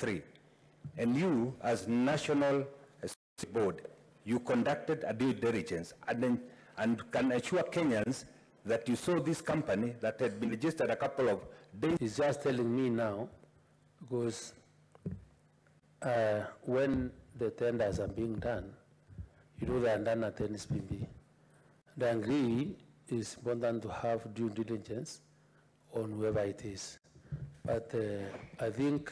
2023, and you, as National Board, you conducted a due diligence and can assure Kenyans that you saw this company that had been registered a couple of days. He's just telling me now, because when the tenders are being done, you know they are done at NSPB. The agree is important to have due diligence on whoever it is. But I think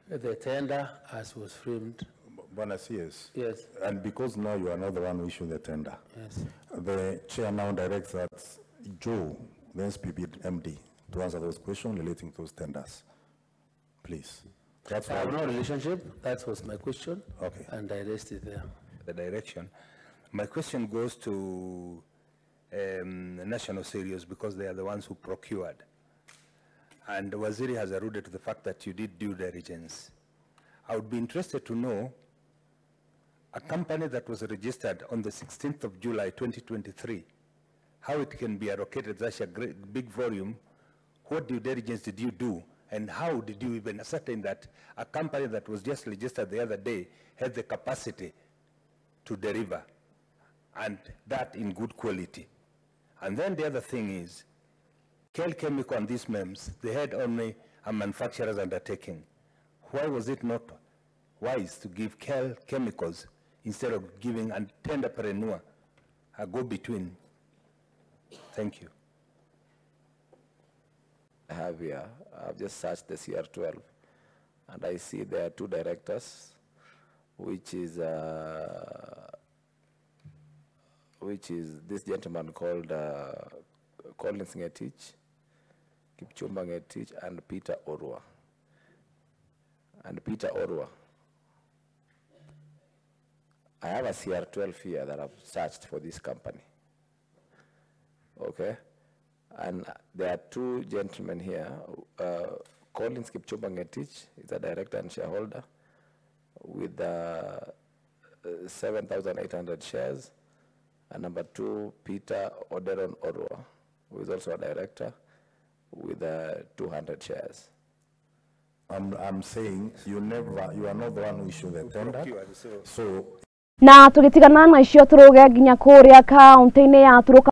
the tender, as was framed. Bonus, yes. Yes. And because now you are not the one who issued the tender, Yes. the chair now directs that Joe, the SPB MD, to answer those questions relating to those tenders. Please. That's I have no relationship. That was my question. Okay. And I rested there. The direction. My question goes to National Serious, because they are the ones who procured. And Waziri has alluded to the fact that you did due diligence. I would be interested to know a company that was registered on the 16th of July 2023, how it can be allocated such a great big volume. What due diligence did you do, and how did you even ascertain that a company that was just registered the other day had the capacity to deliver, and that in good quality? And then the other thing is, Kel Chemical and these MEMS, they had only a manufacturer's undertaking. Why was it not wise to give Kel Chemicals instead of giving a tenderpreneur a go-between? Thank you. I have here, I've just searched the CR12, and I see there are two directors, which is this gentleman called Collins Ngetich, Kipchumba Ngetich, and Peter Orwa. I have a CR12 here that I've searched for this company. Okay? And there are two gentlemen here. Collins Kipchumba Ngetich is a director and shareholder with 7,800 shares. And number two, Peter Oderon Orwa, who is also a director with 200 shares. I'm saying you are not the one who issued the tender. So na tugitigana na icio turuge nginya kuria kaunti-ini ya Turuka